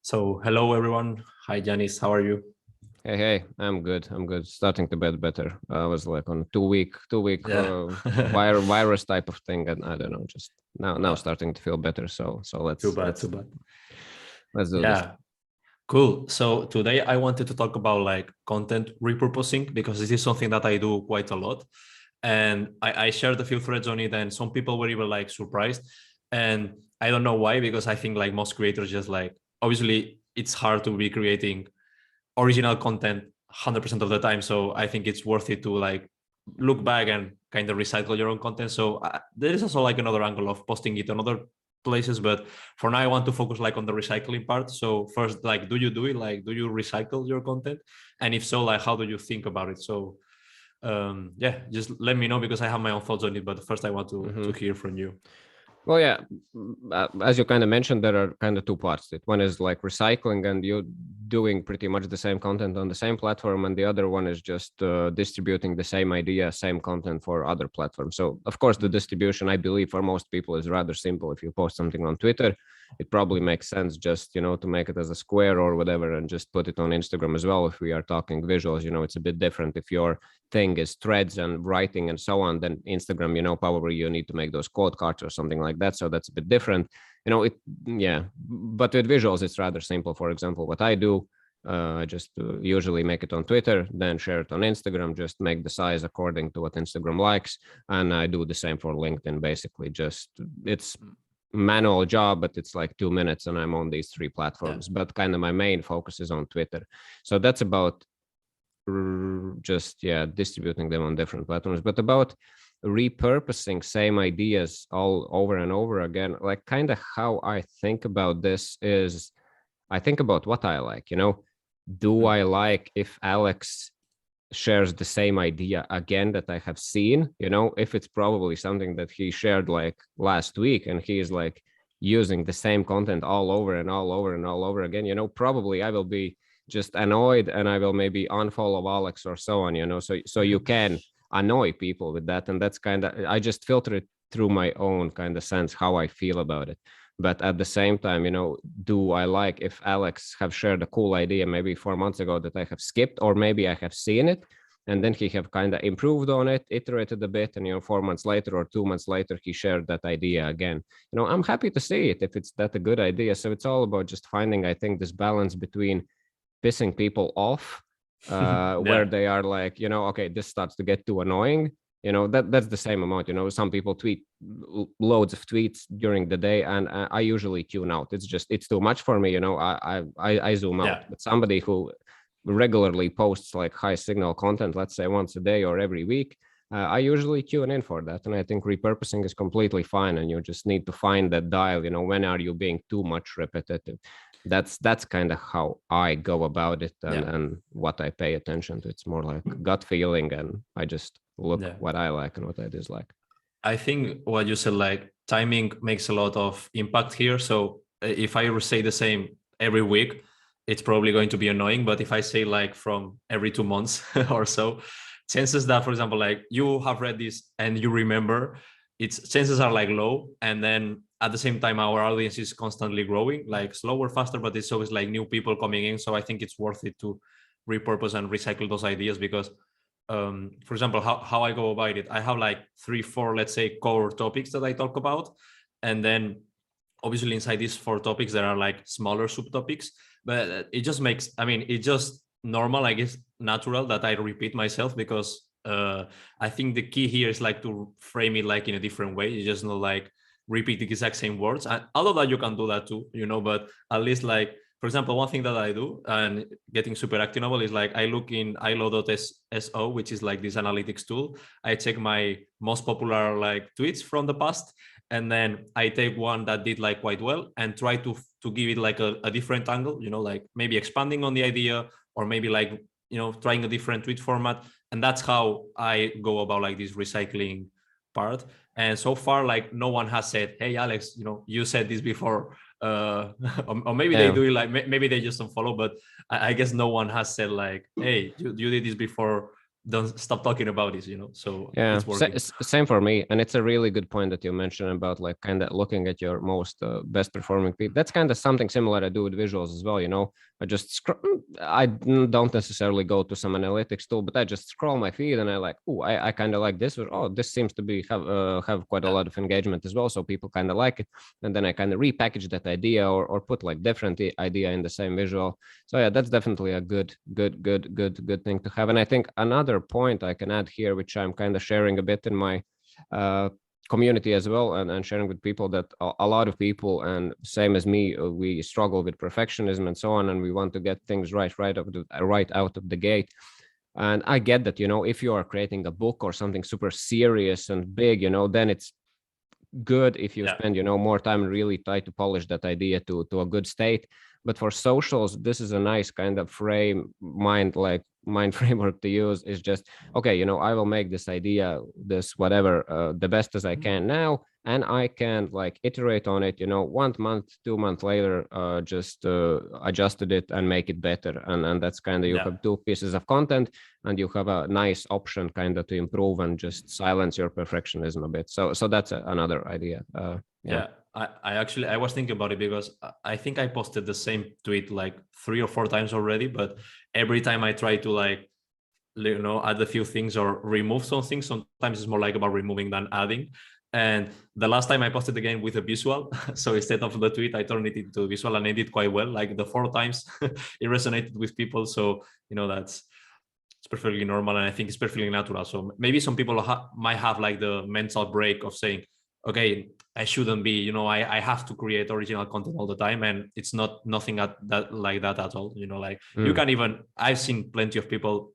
So hello everyone. Hi Janis, how are you? Hey, I'm good. I'm good. Starting to get better. I was like on two week Yeah. virus type of thing, and I don't know, just now Uh, starting to feel better. So Too let's bad, too let's bad. let's do this. Yeah, cool. So today I wanted to talk about like content repurposing because this is something that I do quite a lot. And I shared a few threads on it, and some people were even like surprised. And I don't know why, because I think like most creators just like obviously it's hard to be creating original content 100% of the time, so I think it's worth it to like look back and kind of recycle your own content. So there is also like another angle of posting it on other places, but for now I want to focus like on the recycling part. So first, like, do you do it? Like, do you recycle your content? And if so, like, how do you think about it? So yeah, just let me know, because I have my own thoughts on it, but first I want to Mm-hmm. hear from you. Well, yeah, as you kind of mentioned, there are kind of two parts to it. One is like recycling, and you doing pretty much the same content on the same platform, and the other one is just distributing the same idea, same content for other platforms. So, of course, the distribution, I believe, for most people is rather simple. If you post something on Twitter, it probably makes sense just to make it as a square or whatever, and just put it on Instagram as well. If we are talking visuals, it's a bit different. If your thing is threads and writing and so on, then Instagram, probably you need to make those quote cards or something like that. So that's a bit different. Yeah. But with visuals, it's rather simple. For example, what I do, I just usually make it on Twitter, then share it on Instagram, just make the size according to what Instagram likes. And I do the same for LinkedIn, basically. Just it's manual job, but it's like 2 minutes and I'm on these three Yeah. platforms. But kind of my main focus is on Twitter. So that's about just distributing them on different platforms. But about repurposing same ideas all over and over again, like kind of how I think about this is I think about what I like. Do I like if Alex shares the same idea again that I have seen? If it's probably something that he shared like last week and he is like using the same content all over and all over and all over again, probably I will be just annoyed and I will maybe unfollow Alex or so on. So you can annoy people with that, and that's kind of, I just filter it through my own kind of sense how I feel about it. But at the same time, do I like if Alex have shared a cool idea maybe 4 months ago that I have skipped, or maybe I have seen it and then he have kind of improved on it, iterated a bit, and 4 months later or 2 months later he shared that idea again. I'm happy to see it if it's that a good idea. So it's all about just finding, I think, this balance between pissing people off, where Yeah. they are like, okay, this starts to get too annoying. That's the same amount. Some people tweet loads of tweets during the day, and I usually tune out. It's too much for me. I zoom out. Yeah. But somebody who regularly posts like high signal content, let's say once a day or every week, I usually tune in for that. And I think repurposing is completely fine. And you just need to find that dial, when are you being too much repetitive? That's kind of how I go about it, and Yeah. and what I pay attention to. It's more like gut feeling, and I just look Yeah. what I like and what I dislike. I think what you said, like timing makes a lot of impact here. So if I say the same every week, it's probably going to be annoying. But if I say like from every 2 months or so, chances that, for example, like you have read this and you remember, its chances are like low. And then at the same time, our audience is constantly growing, like slower, faster, but it's always like new people coming in. So I think it's worth it to repurpose and recycle those ideas, because for example, how I go about it, I have like 3 4, let's say, core topics that I talk about, and then obviously inside these 4 topics there are like smaller subtopics, but it just makes, I mean, it's just normal, I guess, natural that I repeat myself, because I think the key here is like to frame it like in a different way. You just not like repeat the exact same words, and although that you can do that too, but at least, like, for example, one thing that I do, and getting super actionable, is like I look in ilo.so, which is like this analytics tool. I check my most popular like tweets from the past, and then I take one that did like quite well and try to give it like a different angle, like maybe expanding on the idea, or maybe like trying a different tweet format. And that's how I go about like this recycling part. And so far, like, no one has said, hey Alex, you said this before, or maybe they Yeah. do it, like maybe they just don't follow, but I guess no one has said like, hey, you did this before don't stop talking about this, so Yeah, it's working. same for me. And it's a really good point that you mentioned about like kind of looking at your most best performing people. That's kind of something similar I do with visuals as well. I just I don't necessarily go to some analytics tool, but I just scroll my feed and I like, oh, I kind of like this, or oh, this seems to be have quite a lot of engagement as well. So people kind of like it. And then I kind of repackage that idea or put like different idea in the same visual. So yeah, that's definitely a good thing to have. And I think another point I can add here, which I'm kind of sharing a bit in my community as well, and sharing with people, that a lot of people, and same as me, we struggle with perfectionism and so on, and we want to get things right out of the gate. And I get that, if you are creating a book or something super serious and big, then it's good if you spend more time and really try to polish that idea to a good state. But for socials, this is a nice kind of mind framework to use. Is just, okay, I will make this idea, this whatever, the best as I can now, and I can like iterate on it, 1 month, 2 months later, just adjusted it and make it better. And that's kind of, you have 2 pieces of content, and you have a nice option kind of to improve and just silence your perfectionism a bit. So that's another idea. I was thinking about it, because I think I posted the same tweet like 3 or 4 times already, but every time I try to like, add a few things or remove some things, sometimes it's more like about removing than adding. And the last time I posted again with a visual, so instead of the tweet, I turned it into a visual, and I did quite well. Like the 4 times it resonated with people. So, it's perfectly normal, and I think it's perfectly natural. So maybe some people might have like the mental break of saying, okay, I shouldn't be, I have to create original content all the time, and it's nothing like that at all. You can even, I've seen plenty of people,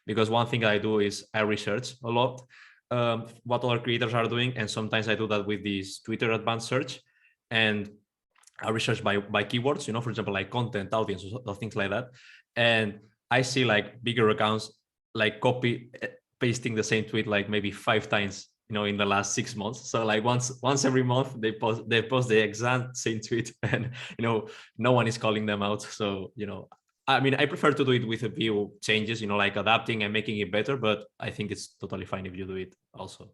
because one thing I do is I research a lot what other creators are doing, and sometimes I do that with this Twitter advanced search, and I research by keywords, for example, like content, audience, or things like that. And I see like bigger accounts like copy pasting the same tweet like maybe 5 times, in the last 6 months. So like once every month they post the exact same tweet, and no one is calling them out. So I mean, I prefer to do it with a few changes, like adapting and making it better, but I think it's totally fine if you do it also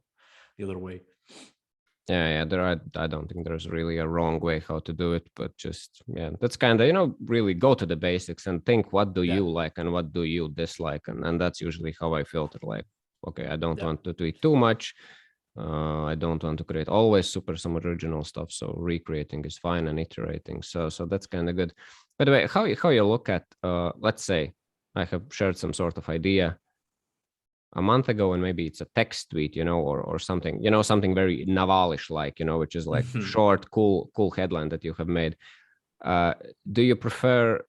the other way. Yeah, I don't think there's really a wrong way how to do it, but just, that's kind of, really go to the basics and think, what do you like and what do you dislike? And that's usually how I filter, like, okay, I don't want to tweet too much. I don't want to create always some original stuff. So recreating is fine, and iterating. So that's kind of good. By the way, how you look at, let's say I have shared some sort of idea a month ago, and maybe it's a text tweet, or something, something very Navalish like, which is like short, cool headline that you have made. Do you prefer,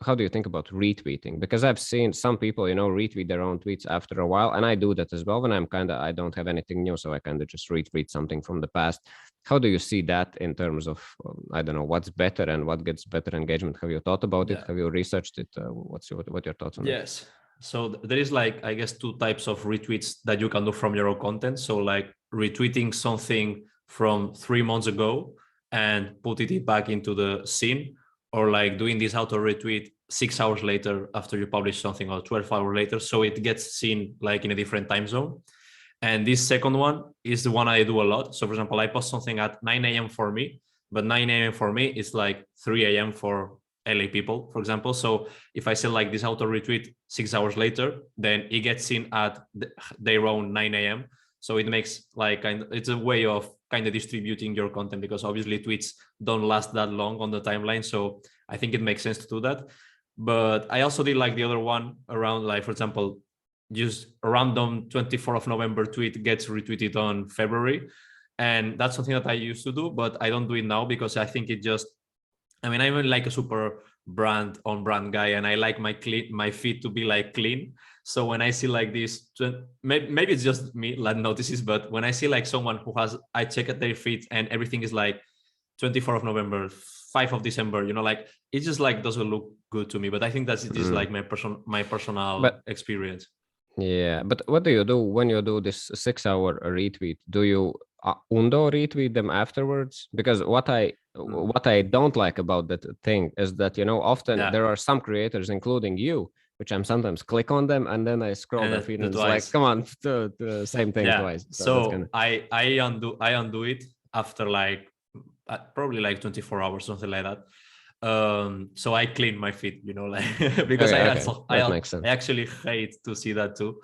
how do you think about retweeting? Because I've seen some people, retweet their own tweets after a while, and I do that as well when I don't have anything new, so I kind of just retweet something from the past. How do you see that in terms of, I don't know, what's better and what gets better engagement? Have you thought about it? Have you researched it? What your thoughts on that? Yes. So there is like, I guess, 2 types of retweets that you can do from your own content. So like retweeting something from 3 months ago and putting it back into the scene, or like doing this auto retweet 6 hours later after you publish something, or 12 hours later, so it gets seen like in a different time zone. And this second one is the one I do a lot. So for example, I post something at 9 a.m. for me, but 9 a.m. for me is like 3 a.m. for LA people, for example. So if I say like this auto retweet 6 hours later, then it gets seen at their own 9 a.m. So it makes like it's a way of kind of distributing your content, because obviously tweets don't last that long on the timeline. So I think it makes sense to do that. But I also did like the other one around, like, for example, just a random 24th of November tweet gets retweeted on February. And that's something that I used to do, but I don't do it now, because I think it just, I mean, I'm like a super brand guy, and I like my feed to be like clean. So when I see like this, maybe it's just me that notices, but when I see like someone who has, I check at their feed and everything is like 24th of November, 5th of December, like it just like doesn't look good to me. But I think that's just like my personal experience. Yeah, but what do you do when you do this 6-hour retweet? Do you undo retweet them afterwards? Because what I don't like about that thing is that often there are some creators, including you, which I'm sometimes click on them and then I scroll And their feed and it's twice. like, come on, the same thing twice. So that's kinda... I undo it after like probably like 24 hours, something like that. So I clean my feed, like because That makes sense. I actually hate to see that too.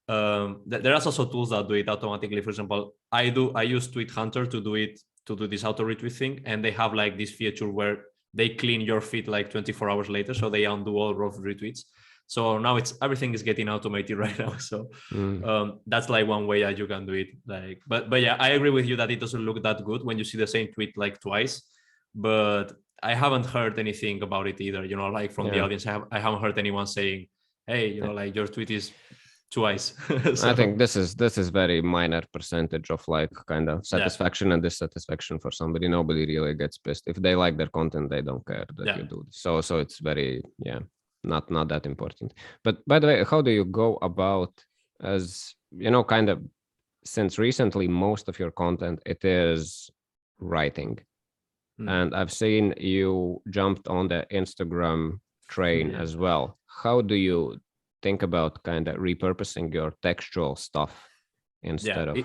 There are also tools that do it automatically. For example, I use Tweet Hunter to do this auto retweet thing, and they have like this feature where they clean your feed like 24 hours later, so they undo all of retweets. So now everything is getting automated right now. So that's like one way that you can do it. Like, but yeah, I agree with you that it doesn't look that good when you see the same tweet like twice. But I haven't heard anything about it either. Like from the audience, I haven't heard anyone saying, "Hey, like your tweet is twice." So, I think this is very minor percentage of like kind of satisfaction and dissatisfaction for somebody. Nobody really gets pissed if they like their content. They don't care that you do this. So it's very not that important. But by the way, how do you go about, as kind of, since recently most of your content it is writing, and I've seen you jumped on the Instagram train as well. How do you think about kind of repurposing your textual stuff instead of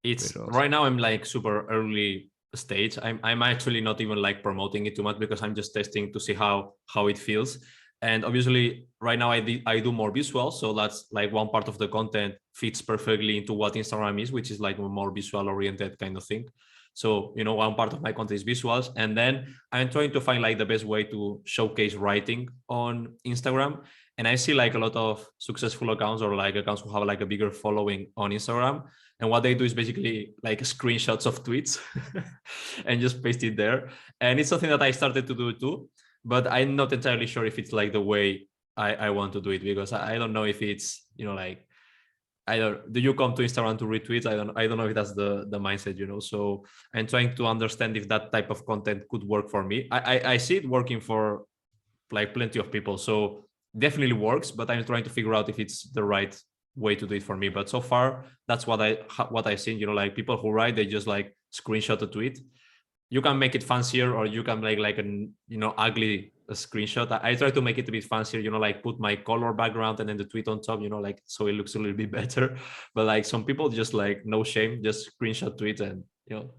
it's visuals? Right now I'm like super early stage. I'm actually not even like promoting it too much because I'm just testing to see how it feels. And obviously right now I do more visuals, so that's like one part of the content fits perfectly into what Instagram is, which is like a more visual oriented kind of thing. So one part of my content is visuals, and then I'm trying to find like the best way to showcase writing on Instagram. And I see like a lot of successful accounts, or like accounts who have like a bigger following on Instagram, and what they do is basically like screenshots of tweets and just paste it there. And it's something that I started to do too, but I'm not entirely sure if it's like the way I want to do it, because I don't know if it's like, do you come to Instagram to retweet? I don't know if that's the mindset, so I'm trying to understand if that type of content could work for me. I see it working for like plenty of people, so definitely works, but I'm trying to figure out if it's the right way to do it for me. But so far that's what I've seen. Like people who write, they just like screenshot a tweet. You can make it fancier, or you can make like an ugly screenshot. I try to make it a bit fancier, like put my color background and then the tweet on top, like so it looks a little bit better. But like some people just like no shame, just screenshot tweet and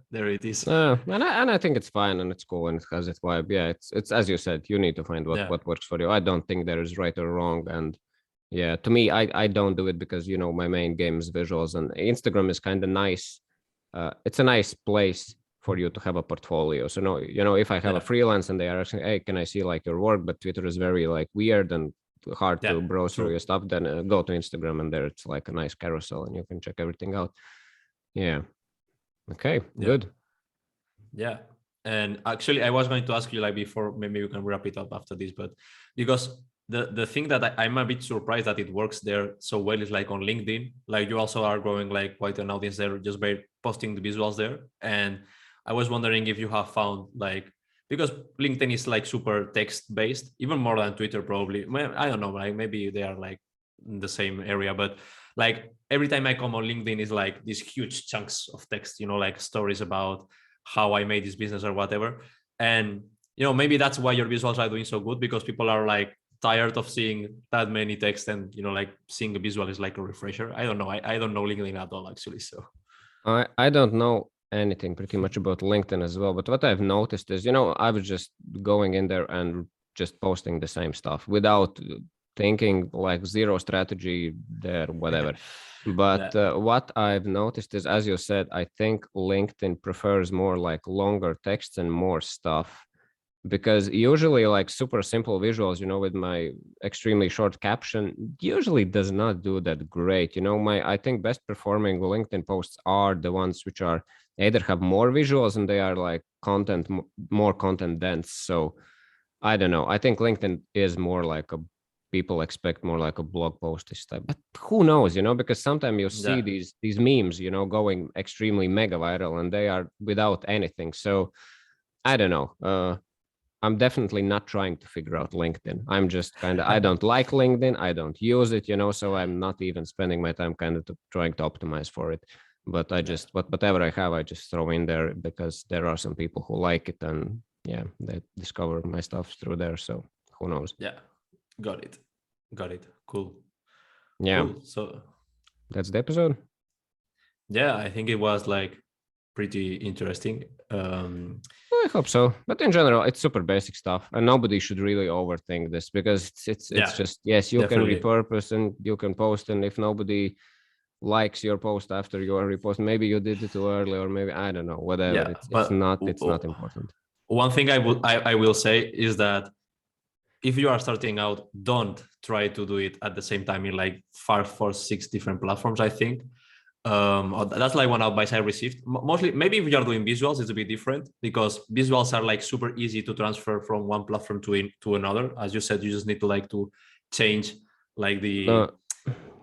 there it is. And I think it's fine and it's cool and it has its vibe. Yeah, it's as you said, you need to find what works for you. I don't think there is right or wrong, and to me, I don't do it because my main game is visuals, and Instagram is kind of nice. It's a nice place for you to have a portfolio. So if I have a freelance and they are asking, hey, can I see like your work, but Twitter is very like weird and hard to browse through your stuff, then go to Instagram, and there it's like a nice carousel and you can check everything out. Okay, good. And actually I was going to ask you, like, before, maybe we can wrap it up after this, but because the thing that I'm a bit surprised that it works there so well is like on LinkedIn. Like you also are growing like quite an audience there just by posting the visuals there. And I was wondering if you have found, like, because LinkedIn is like super text based, even more than Twitter probably. Well, I don't know, like maybe they are like in the same area, but like every time I come on LinkedIn is like these huge chunks of text, like stories about how I made this business or whatever. And maybe that's why your visuals are doing so good, because people are like tired of seeing that many text, and like seeing a visual is like a refresher. I don't know. I don't know LinkedIn at all, actually. So I don't know anything pretty much about LinkedIn as well, but what I've noticed is, I was just going in there and just posting the same stuff without thinking, like zero strategy there, whatever. But what I've noticed is, as you said, I think LinkedIn prefers more like longer texts and more stuff, because usually like super simple visuals, with my extremely short caption usually does not do that great. I think best performing LinkedIn posts are the ones which are either have more visuals and they are like more content dense. So I don't know. I think LinkedIn is more like people expect more like a blog post type, but who knows, because sometimes you see these memes, going extremely mega viral and they are without anything. So I don't know. I'm definitely not trying to figure out LinkedIn. I'm just I don't like LinkedIn. I don't use it, so I'm not even spending my time trying to optimize for it. But I just, whatever I have, I just throw in there because there are some people who like it, and they discover my stuff through there. So who knows? Yeah, got it. Got it. Cool. Yeah, Cool. So that's the episode. yeah, I think it was like pretty interesting. I hope so, but in general, it's super basic stuff, and nobody should really overthink this because it's Yeah, just, yes, you can definitely. repurpose and you can post, and if nobody likes your post after you are reposted, maybe you did it too early, or maybe I don't know, whatever. Yeah, It's but not important. one thing I will say is that if you are starting out, don't try to do it at the same time in like 5 or 6 different platforms. I think that's like one advice I received. Mostly, maybe if you are doing visuals, it's a bit different because visuals are like super easy to transfer from one platform to another. As you said, you just need to like to change like No,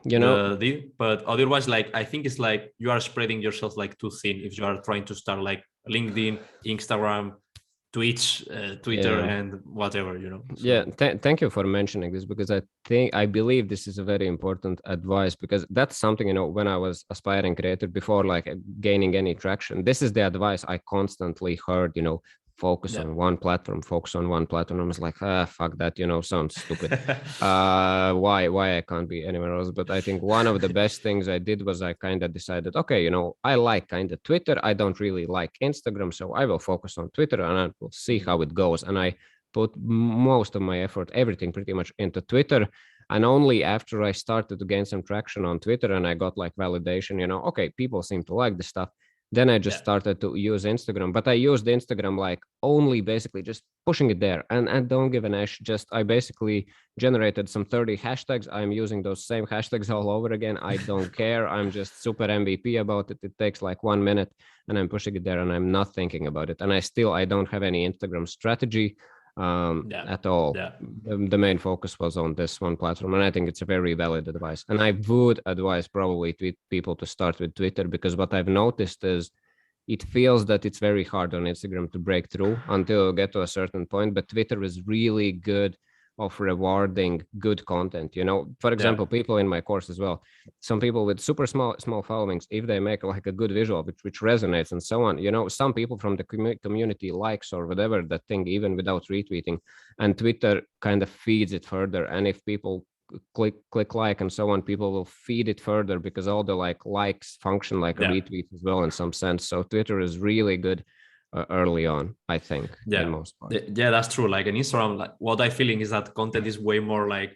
you know, but otherwise, like I think it's like you are spreading yourself like too thin if you are trying to start like LinkedIn, Instagram, Twitch, Twitter, yeah. and whatever, you know. Yeah, So thank you for mentioning this because I believe this is a very important advice because that's something, when I was aspiring creator before like gaining any traction, this is the advice I constantly heard, focus yeah. on one platform, focus on one platform. I was like, fuck that, sounds stupid. Why I can't be anywhere else? But I think one of the best things I did was I kind of decided, okay, I like kind of Twitter. I don't really like Instagram, so I will focus on Twitter and I will see how it goes. And I put most of my effort, everything pretty much into Twitter. And only after I started to gain some traction on Twitter and I got like validation, okay, people seem to like this stuff. Then I just Yeah. started to use Instagram, but I used Instagram like only basically just pushing it there and don't give an ash. Just I basically generated some 30 hashtags. I'm using those same hashtags all over again. I don't care. I'm just super MVP about it. It takes like 1 minute and I'm pushing it there and I'm not thinking about it. And I don't have any Instagram strategy Yeah. at all. Yeah. The main focus was on this one platform, and I think it's a very valid advice. And I would advise probably people to start with Twitter because what I've noticed is it feels that it's very hard on Instagram to break through until you get to a certain point, but Twitter is really good of rewarding good content. For Yeah. example, people in my course as well, some people with super small followings, if they make like a good visual which resonates and so on, some people from the community likes or whatever that thing even without retweeting, and Twitter kind of feeds it further. And if people click like and so on, people will feed it further because all the likes function like a Yeah. retweet as well in some sense. So Twitter is really good early on, I think, in Yeah. most part. Yeah, that's true. Like an Instagram, like what I feeling is that content is way more like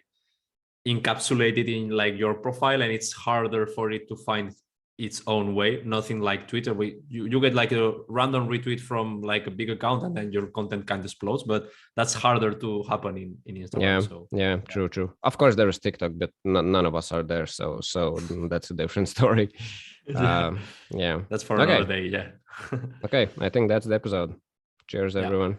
encapsulated in like your profile, and it's harder for it to find its own way. Nothing like Twitter, where you get like a random retweet from like a big account and then your content kind of explodes, but that's harder to happen in Instagram. So Yeah, true. Of course there is TikTok, but none of us are there, so that's a different story. yeah, Yeah, that's for another okay. day. Yeah. Okay, I think that's the episode. Cheers, Yeah. everyone.